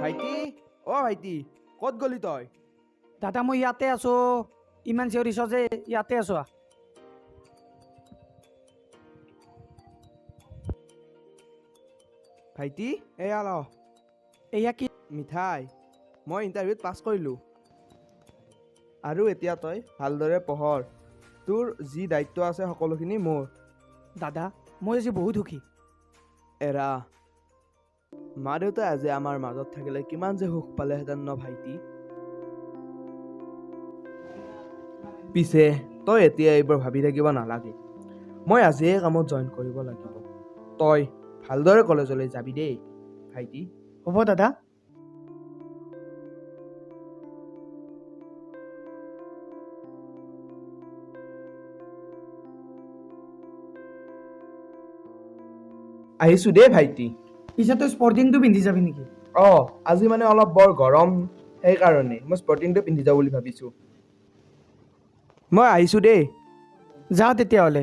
ভাইটি অ ভাইটি ক'ত গলি তই দাদা মই ইয়াতে আছো ইমান চিঞৰিছ যে ইয়াতে আছো ভাইটি এয়া ল এয়া কি মিঠাই মই ইণ্টাৰভিউত পাছ কৰিলোঁ আৰু এতিয়া তই ভালদৰে পঢ়ৰ তোৰ যি দায়িত্ব আছে সকলোখিনি মোৰ দাদা মই আজি বহুত সুখী এৰা মা দেউতাই আজি আমাৰ মাজত থাকিলে কিমান যে সুখ পালেহেঁতেন ন ভাইটি পিছে তই এতিয়া এইবোৰ ভাবি থাকিব নালাগে মই আজিয়ে কামত জইন কৰিব লাগিব তই ভালদৰে কলেজলৈ যাবি দেই ভাইটি হ'ব দাদা আহিছোঁ দেই ভাইটি পিছে তই স্পৰ্টিংটো পিন্ধি যাবি নেকি আজি মানে অলপ বৰ গৰম সেইকাৰণে মই স্পৰ্টিংটো পিন্ধি যাওঁ বুলি ভাবিছোঁ মই আহিছোঁ দেই যা তেতিয়াহ'লে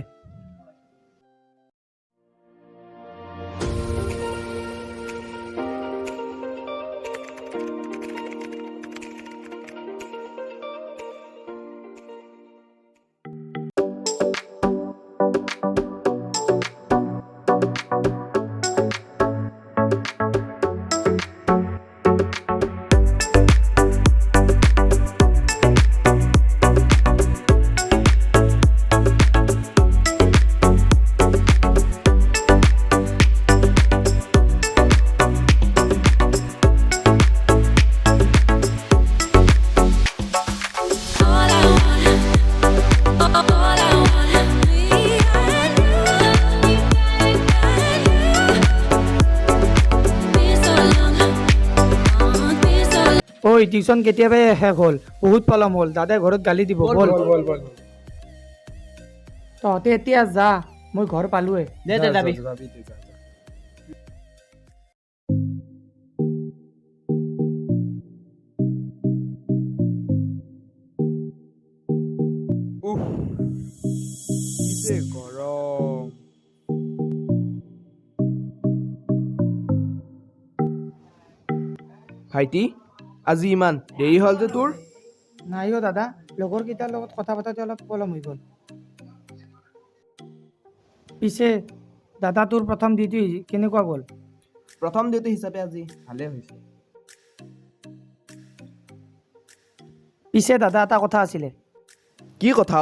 ঐ টিউচন কেতিয়াবাই শেষ হ'ল বহুত পলম হ'ল দাদাই ঘৰত গালি দিব বল তহঁতে এতিয়া যা মই ঘৰ পালোৱে দে যাবি কি যে গৰম ভাইটি আজি ইমান দেৰি হ'ল যে তোৰ নাই অ' দাদা লগৰকেইটাৰ লগত কথা পাতোতে অলপ পলম হৈ গ'ল পিছে দাদা তোৰ প্ৰথম ডিউটি কেনেকুৱা গ'ল প্ৰথম ডিউটি হিচাপে আজি ভালেই হৈছে পিছে দাদা এটা কথা আছিলে কি কথা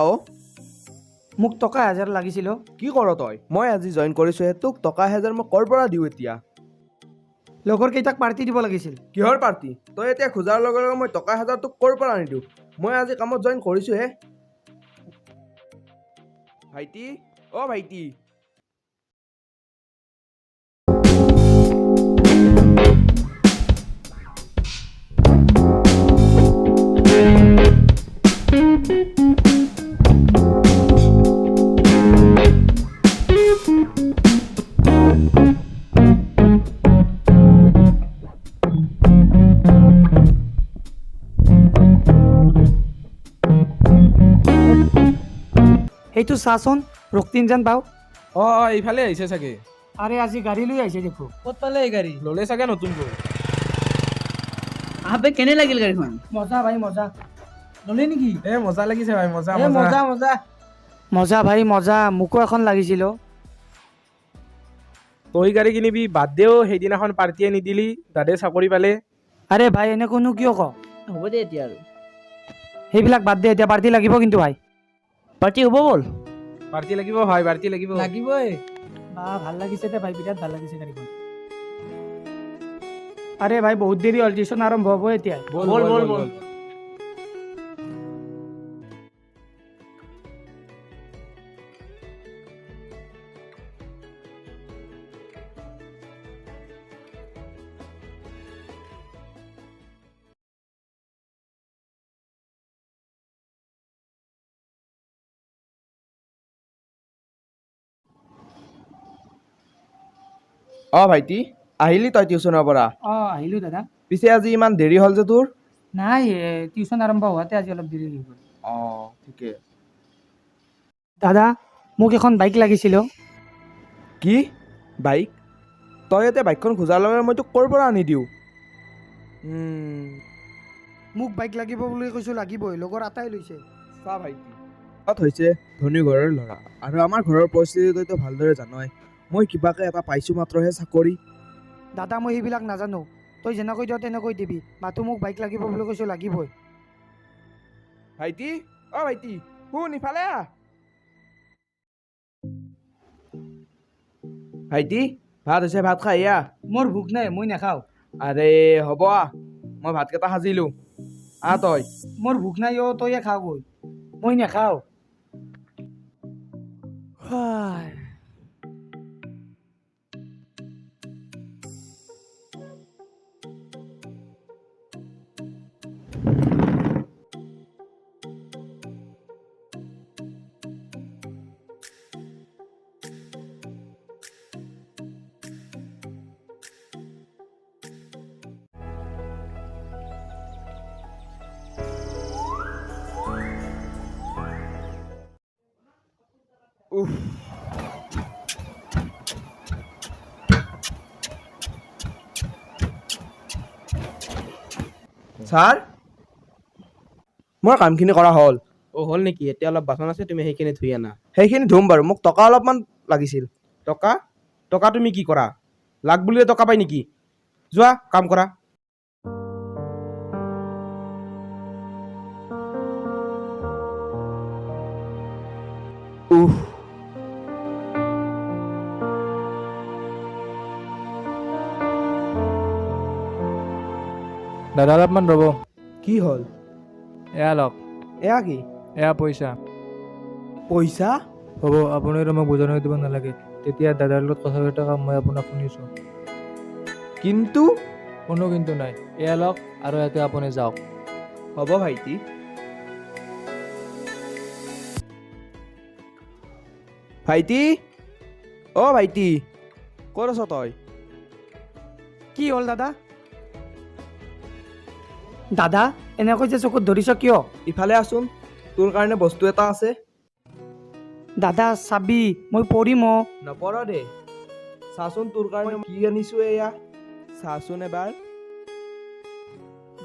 মোক টকা 1000 লাগিছিল কি কৰ তই মই আজি জইন কৰিছোঁহে তোক টকা 1000 মই ক'ৰ পৰা দিওঁ এতিয়া লগৰকেইটাক পাৰ্টি দিব লাগিছিল কিহৰ পাৰ্টি তই এতিয়া খোজাৰ লগে লগে মই টকা 1000 তোক ক'ৰ পৰা আনি দিওঁ মই আজি কামত জইন কৰিছোঁহে ভাইটি ভাইটি সেইটো চাচোন ৰক্তিম যেন পাওঁ এইফালে আহিছে চাগে আৰে আজি গাড়ী লৈ আহিছে দেখো ক'ত পালে এই গাড়ী ল'লে চাগে নতুনকৈ আবে কেনে লাগিল গাড়ীখন মজা ভাই মজা ল'লে নেকি মজা লাগিছে ভাই মজা মজা মজা মজা ভাই মজা মোকো এখন লাগিছিল তই গাড়ী কিনিবি বাদ দেও সেইদিনাখন পাৰ্টিয়ে নিদিলি দাদে চাকৰি পালে আৰে ভাই এনেকৈনো কিয় ক হ'ব দে এতিয়া আৰু সেইবিলাক বাদ দে এতিয়া পাৰ্টি লাগিব কিন্তু ভাই পাৰ্টি হ'ব বল পাৰ্টি লাগিব ভাই পাৰ্টি লাগিব লাগিবই বা ভাল লাগিছে দে ভাই বিৰাট ভাল লাগিছে গাড়ীখন আৰে ভাই বহুত দেৰি হ'ল টিউচন আৰম্ভ হ'ব এতিয়া বল ভাইটি আহিলি তই টিউচনৰ পৰা আহিলো দাদা পিছে আজি ইমান দেৰি হ'ল যে তোৰ নাই টিউচন আৰম্ভ হোৱাতে আজি অলপ দেৰি হৈ গ'ল ঠিকে দাদা মোক এখন বাইক লাগিছিল কি বাইক তই এতিয়া বাইকখন খোজাৰ লগে মই তোক ক'ৰ পৰা আনি দিওঁ মোক বাইক লাগিব বুলি কৈছোঁ, লাগিবই, লগৰ আটাই লৈছে। চা ভাইটি, তাত হৈছে ধনী ঘৰৰ ল'ৰা আৰু আমাৰ ঘৰৰ পৰিস্থিতি তইতো ভালদৰে জানই। মই কিবাকে এটা পাইছোঁ মাত্ৰহে চাকৰি। দাদা মই সেইবিলাক নাজানো, তই যেনেকৈ দিয় তেনেকৈ দিবি, মাথো মোক বাইক লাগিব বুলি কৈছোঁ, লাগিবই। ভাইটি, অ ভাইটি, শুন ইফালে আহ। ভাইটি, ভাত হৈছে, ভাত খাই আহ। মোৰ ভোক নাই, মই নাখাওঁ। আৰে হ'ব আহ, মই ভাতকেইটা সাজিলো, আহ তই। মোৰ ভোক নাই অ', তইয়ে খা গৈ। মই নাখাওঁ। উফ। ছাৰ, মোৰ কামখিনি কৰা হ'ল। অ হ'ল নেকি? এতিয়া অলপ বাচন আছে, তুমি সেইখিনি ধুই আনা। সেইখিনি ধুম বাৰু, মোক টকা অলপমান লাগিছিল। টকা? টকা তুমি কি কৰা? লাগ বুলিয়ে টকা পাই নেকি? যোৱা কাম কৰা। উফ। দাদা অলপমান ৰ'ব। কি হ'ল? এয়া লওক, এয়া কি? এয়া পইচা। পইচা? হ'ব, আপুনি আৰু মোক বুজাই দিব নালাগে। তেতিয়া দাদাৰ লগত কথা পাতি থকা মই আপোনাক শুনিছোঁ। কিন্তু কোনো কিন্তু নাই, এয়া লওক আৰু ইয়াতে আপুনি যাওক। হ'ব ভাইটি। ভাইটি, অ ভাইটি, ক'ত আছ তই? কি হ'ল দাদা? দাদা এনেকৈ যে চকুত ধৰিছ কিয়? ইফালে আছোন, তোৰ কাৰণে বস্তু এটা আছে। দাদা চাবি, মই পৰিম অ'। নপৰ দে, চাচোন তোৰ কাৰণে কি আনিছো এয়া, চাচোন এবাৰ।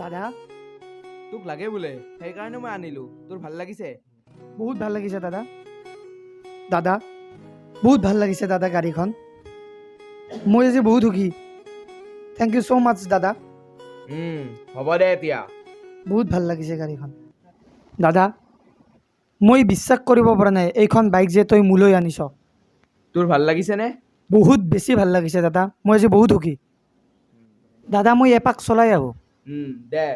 দাদা তোক লাগে বোলে, সেইকাৰণে মই আনিলো। তোৰ ভাল লাগিছে? বহুত ভাল লাগিছে দাদা। দাদা বহুত ভাল লাগিছে দাদা গাড়ীখন। মই আজি বহুত সুখী। থেংক ইউ ছ' মাছ দাদা। হ'ব দে এতিয়া। বহুত ভাল লাগিছে গাড়ীখন। দাদা মই বিশ্বাস কৰিব পৰা নাই, এইখন বাইক যে তই মোলৈ আনিছ। তোৰ ভাল লাগিছেনে? বহুত বেছি ভাল লাগিছে দাদা, মই আজি বহুত সুখী। দাদা মই এপাক চলাই আহোঁ। দে,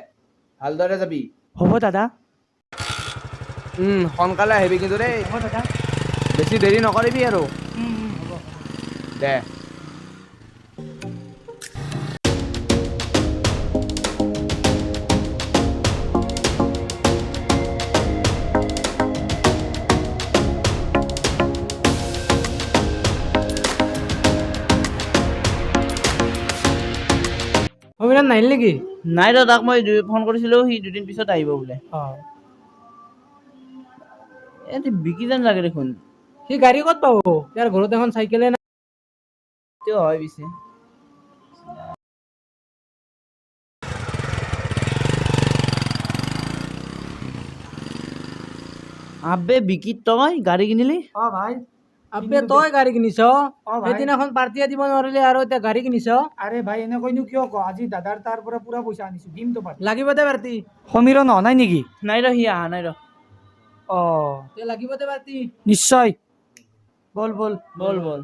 ভালদৰে যাবি। হ'ব দাদা। সোনকালে আহিবি কিন্তু দেই, হ'ব দাদা। বেছি দেৰি নকৰিবি আৰু। হ'ব। দে। অবিনাশ নাহিল নেকি? নাই ৰ, তাক মই ফোন কৰিছিলোঁ, সি দুদিন পিছত আহিব বোলে। অঁ এ বিকি যেন লাগে দেখোন। সি গাড়ী ক'ত পাব? ইয়াৰ ঘৰত এখন চাইকেলে নাই। তেওঁ হয় পিছে। আবে বিকি তই গাড়ী কিনিলি? অঁ ভাই, আবে তই গাড়ী কিনিছ? সেইদিনাখন পাৰ্টিয়ে দিব নোৱাৰিলে আৰু এতিয়া গাড়ী কিনিছ? আৰে ভাই এনেকৈনো কিয় ক? আজি দাদাৰ তাৰ পৰা পুৰা পইচা আনিছো, দিম তো পাৰ্টি। লাগিব দে পাৰ্টি। সমীৰণ অহা নাই নেকি? নাই ৰ, সি অহা নাই ৰ। অঁ লাগিব দে পাৰ্টি। নিশ্চয়, বল বল বল বল।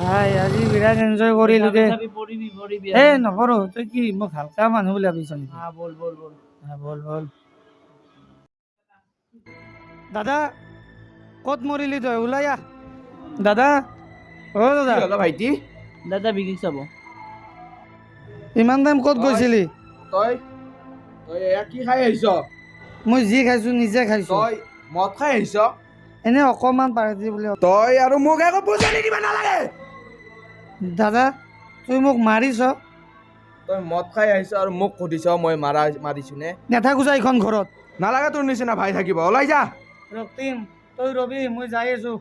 ভাই আজি বিৰাট এনজয় কৰিলো দে। পৰিবি পৰিবি। এ নকৰো, তই কি মোক হালকা মানুহ বুলি ভাবিছ নেকি? বল বল বল। বল বল। দাদা ক'ত মৰিলি তই? ওলাই আহ দাদা। অ কি দাদা, হ'ল ভাইটি? দাদা বিকি চাব। ইমান টাইম ক'ত গৈছিলি? তই তই এয়া কি খাই আহিছ? মই যি খাইছো নিজে খাইছো। তই মদ খাই আহিছ? এনে অকমান পাৰ্টি বুলি। তই আৰু মোক একো বুজাই নিদিব নালাগে। দাদা তুই মোক মাৰিছ তই মদ খাই আহিছ আৰু মোক সুধিছ মই মাৰিছো নে নেথাকো যা এইখন ঘৰত নালাগে তোৰ নিচিনা ভাই থাকিব ওলাই যা ৰক্তিম তই ৰবি মই যাই আছো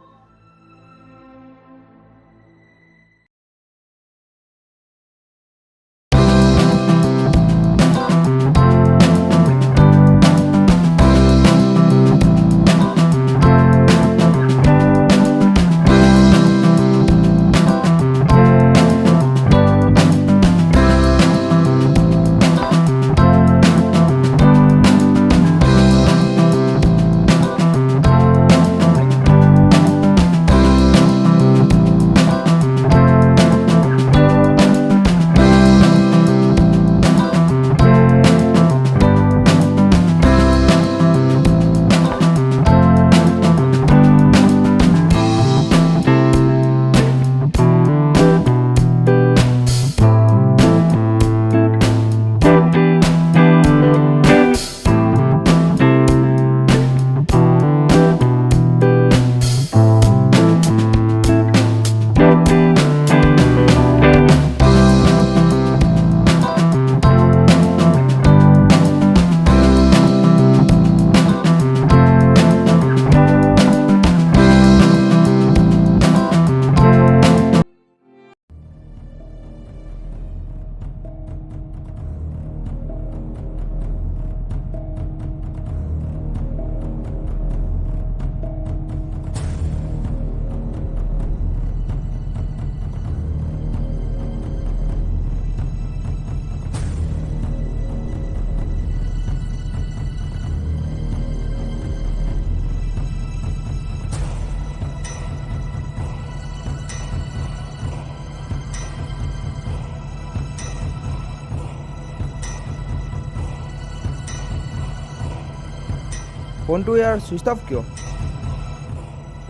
ফোনটো ইয়াৰ ছুইচ অফ কিয়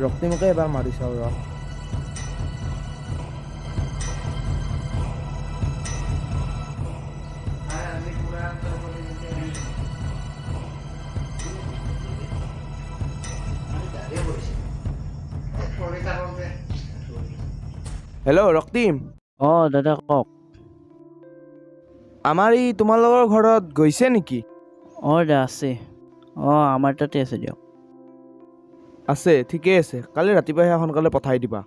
ৰক্তিমকে এবাৰ মাৰি চাওঁ ৰ হেল্ল' ৰক্তিম অঁ দাদা কওক আমাৰ ই তোমালোকৰ ঘৰত গৈছে নেকি অঁ দাদা আছে অঁ আমাৰ তাতে আছে দিয়ক আছে ঠিকেই আছে কালি ৰাতিপুৱা সেয়া সোনকালে পঠাই দিবা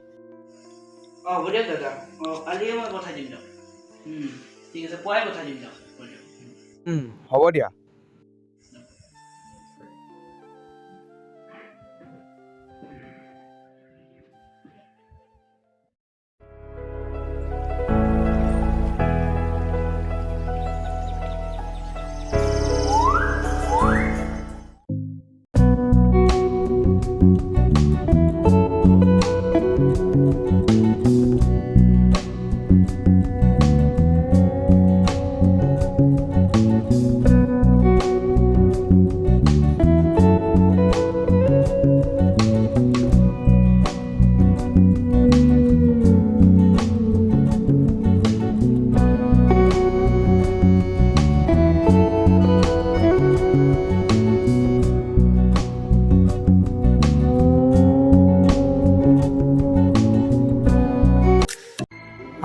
অঁ হ'ব দিয়ক দাদা অঁ কালিয়ে মই পঠাই দিম দিয়ক ঠিক আছে পুৱাই পঠাই দিম দিয়ক হ'ব দিয়া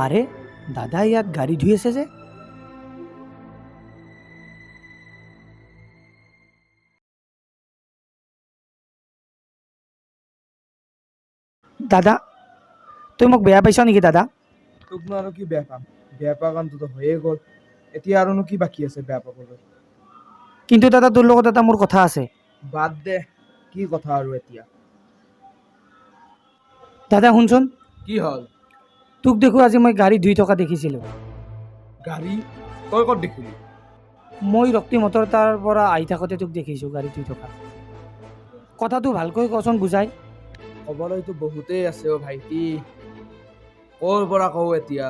আৰে দাদা ইয়াত গাড়ী ধুই আছে যে দাদা তুই মোক বেয়া পাইছ নেকি দাদা তোকনো আৰু কি বেয়া পাম বেয়া পোৱা কামটোতো হৈয়ে গ'ল এতিয়া আৰুনো কি বাকী আছে বেয়া পাবলৈ কিন্তু দাদা তোৰ লগত এটা মোৰ কথা আছে বাদ দে কি কথা আৰু এতিয়া দাদা শুনচোন কি হ'ল তোক দেখো আজি মই গাড়ী ধুই থকা দেখিছিলোঁ গাড়ী তই ক'ত দেখিলি মই ৰক্তিমহঁতৰ তাৰ পৰা আহি থাকোঁতে তোক দেখিছোঁ গাড়ী ধুই থকা কথাটো ভালকৈ কচোন বুজাই ক'বলৈতো বহুতেই আছে অ' ভাইটি ক'ৰ পৰা কওঁ এতিয়া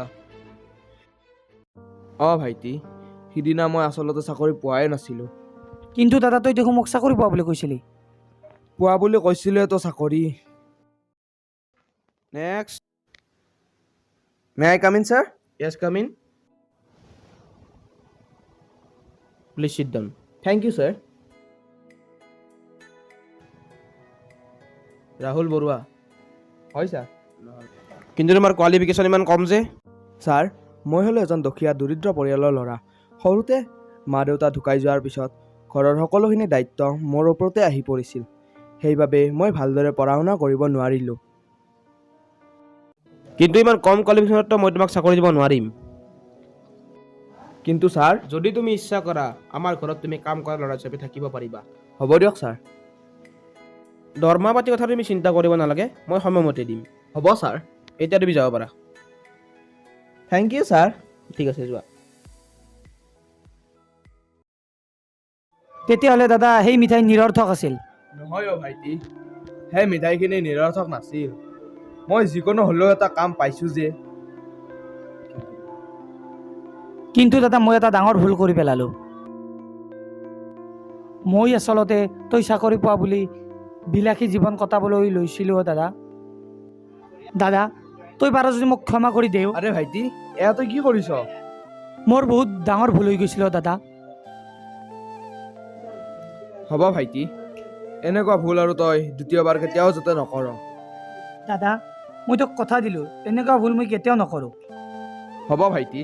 অঁ ভাইটি সিদিনা মই আচলতে চাকৰি পোৱাই নাছিলোঁ কিন্তু দাদা তই দেখোন মোক চাকৰি পোৱা বুলি কৈছিলি পোৱা বুলি কৈছিলেতো চাকৰি next may I come in sir yes come in please sit down thank you sir Rahul Barua হয় ছাৰ কিন্তু তোমাৰ কোৱালিফিকেশ্যন ইমান কম যে। ছাৰ মই হ'লো এজন দুখীয়া দৰিদ্ৰ পৰিয়ালৰ ল'ৰা। সৰুতে মা দেউতা ঢুকাই যোৱাৰ পিছত ঘৰৰ সকলোখিনি দায়িত্ব মোৰ ওপৰতে আহি পৰিছিল। সেইবাবে মই ভালদৰে পঢ়া শুনা কৰিব নোৱাৰিলোঁ। কিন্তু ইমান কম কোৱালিফিকেশ্যনততো মই তোমাক চাকৰি দিব নোৱাৰিম। কিন্তু ছাৰ যদি তুমি ইচ্ছা কৰা আমাৰ ঘৰত তুমি কাম কৰা ল'ৰা হিচাপে থাকিব পাৰিবা। হ'ব দিয়ক ছাৰ। দৰমহা পাতি কথা তুমি চিন্তা কৰিব নালাগে, মই সময়মতে দিম। হ'ব ছাৰ। এতিয়া তুমি যাব পাৰা। Thank you sir. ঠিক আছে যোৱা। তেতিয়াহ'লে দাদা সেই মিঠাই নিৰৰ্থক আছিল। নহয় অ' ভাইটি, সেই মিঠাইখিনি নিৰৰ্থক নাছিল। মই যিকোনো হ'লেও এটা কাম পাইছোঁ যে। কিন্তু দাদা মই এটা ডাঙৰ ভুল কৰি পেলালোঁ। মই আচলতে তই চাকৰি পোৱা বুলি বিলাসী জীৱন কটাবলৈ লৈছিলোঁ দাদা। দাদা তই পাৰ যদি মোক ক্ষমা কৰি দেও। আৰে ভাইটি এয়া তই কি কৰিছ? মোৰ বহুত ডাঙৰ ভুল হৈ গৈছিল দাদা। হ'ব ভাইটি, এনেকুৱা ভুল আৰু তই দ্বিতীয়বাৰ কেতিয়াও যাতে নকৰ। দাদা মই তোক কথা দিলোঁ, এনেকুৱা ভুল মই কেতিয়াও নকৰোঁ। হ'ব ভাইটি,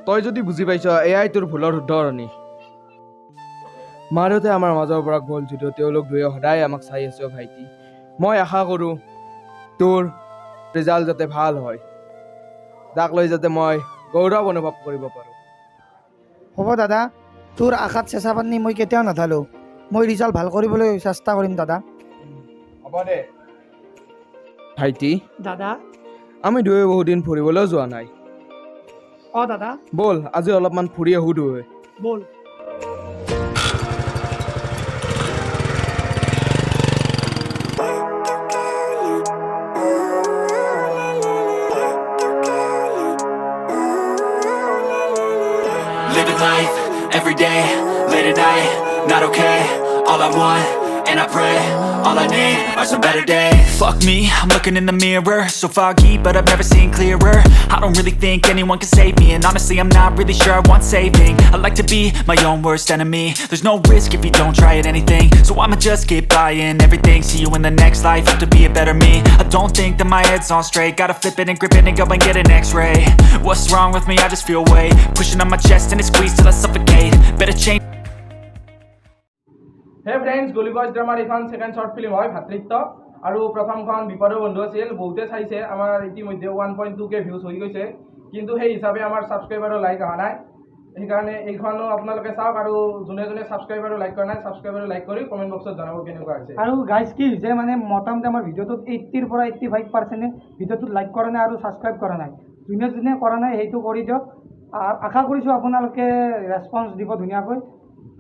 তই যদি বুজি পাইছ এয়াই তোৰ ভুলৰ শুধৰণি। মা দেউতাই আমাৰ মাজৰ পৰা গ'ল যদিও তেওঁলোক দুয়ে সদায় আমাক চাই আছে ভাইটি। মই আশা কৰোঁ তোৰ ৰিজাল্ট যাতে ভাল হয়, তাক লৈ যাতে মই গৌৰৱ অনুভৱ কৰিব পাৰোঁ। হ'ব দাদা, তোৰ আশাত চেঁচা পানী মই কেতিয়াও নাঢালোঁ। মই ৰিজাল্ট ভাল কৰিবলৈ চেষ্টা কৰিম দাদা। হ'ব দে ভাইটি, দাদা আমি দুয়ে বহুদিন ফুৰিবলৈও যোৱা নাই। অঁ দাদা ব'ল আজি অলপমান ফুৰি আহোঁ দুয়ে। ব'ল। Living life, every day, late at night, not okay. All I want, and I pray, all I need are some better days. Fuck me, I'm looking in the mirror, so foggy, but I've never seen clearer. I don't really think anyone can save me, and honestly I'm not really sure I want saving. I like to be my own worst enemy. There's no risk if you don't try at anything, so I'ma just keep buying everything. See you in the next life, have to be a better me. I don't think that my head's on straight, gotta flip it and grip it and go and get an x-ray. What's wrong with me? I just feel weight pushing on my chest and it squeezes till I suffocate. Better change. হে friends, গলি boys ড্ৰামাৰ এইখন second short film হয় ভাতৃত্ব। আৰু প্ৰথমখন বিপদৰ বন্ধু আছিল, বহুতে চাইছে। আমাৰ ইতিমধ্যে 1.2K ভিউজ হৈ গৈছে, কিন্তু সেই হিচাপে আমাৰ ছাবস্ক্ৰাইব আৰু লাইক অহা নাই। সেইকাৰণে এইখনো আপোনালোকে চাওক, আৰু যোনে যোনে ছাবস্ক্ৰাইব আৰু লাইক কৰা নাই ছাবস্ক্ৰাইব আৰু লাইক কৰি কমেণ্ট বক্সত জনাব কেনেকুৱা হৈছে। আৰু গাইজ কি হৈছে মানে মোটামুটি আমাৰ ভিডিঅ'টোত 80ৰ পৰা 85% ভিডিঅ'টোত লাইক কৰা নাই আৰু ছাবস্ক্ৰাইব কৰা নাই। যোনে যোনে কৰা নাই সেইটো কৰি দিয়ক। আশা কৰিছোঁ আপোনালোকে ৰেছপন্স দিব ধুনীয়াকৈ,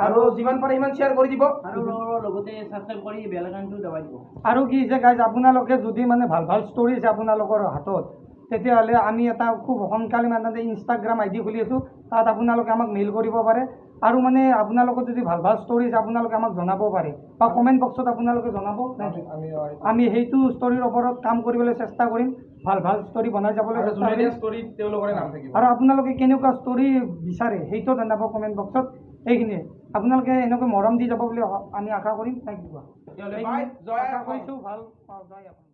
আৰু যিমান পাৰে সিমান শ্বেয়াৰ কৰি দিব, আৰু লগতে ছাবস্ক্ৰাইব কৰি বেল আইকনটো দবাই দিব। আৰু কি হৈছে গাইজ, আপোনালোকে যদি মানে ভাল ভাল ষ্টৰি আছে আপোনালোকৰ হাতত, তেতিয়াহ'লে আমি এটা খুব সোনকালে মানে ইনষ্টাগ্ৰাম ID খুলি আছোঁ, তাত আপোনালোকে আমাক মেইল কৰিব পাৰে। আৰু মানে আপোনালোকৰ যদি ভাল ভাল ষ্টৰি আছে আপোনালোকে আমাক জনাব পাৰে, বা কমেণ্ট বক্সত আপোনালোকে জনাব। আমি সেইটো ষ্টৰিৰ ওপৰত কাম কৰিবলৈ চেষ্টা কৰিম, ভাল ভাল ষ্টৰি বনাই যাবলৈ চেষ্টা কৰিম। ষ্টৰীত তেওঁলোকৰে নাম থাকিব। আৰু আপোনালোকে কেনেকুৱা ষ্টৰি বিচাৰে সেইটো জনাব কমেণ্ট বক্সত। এইখিনিয়ে আপোনালোকে এনেকৈ মৰম দি যাব বুলি আমি আশা কৰিম। Thank you. তেতিয়াহ'লে বাই, জয় আশা অসম। কৰিছোঁ ভাল জয় অসম।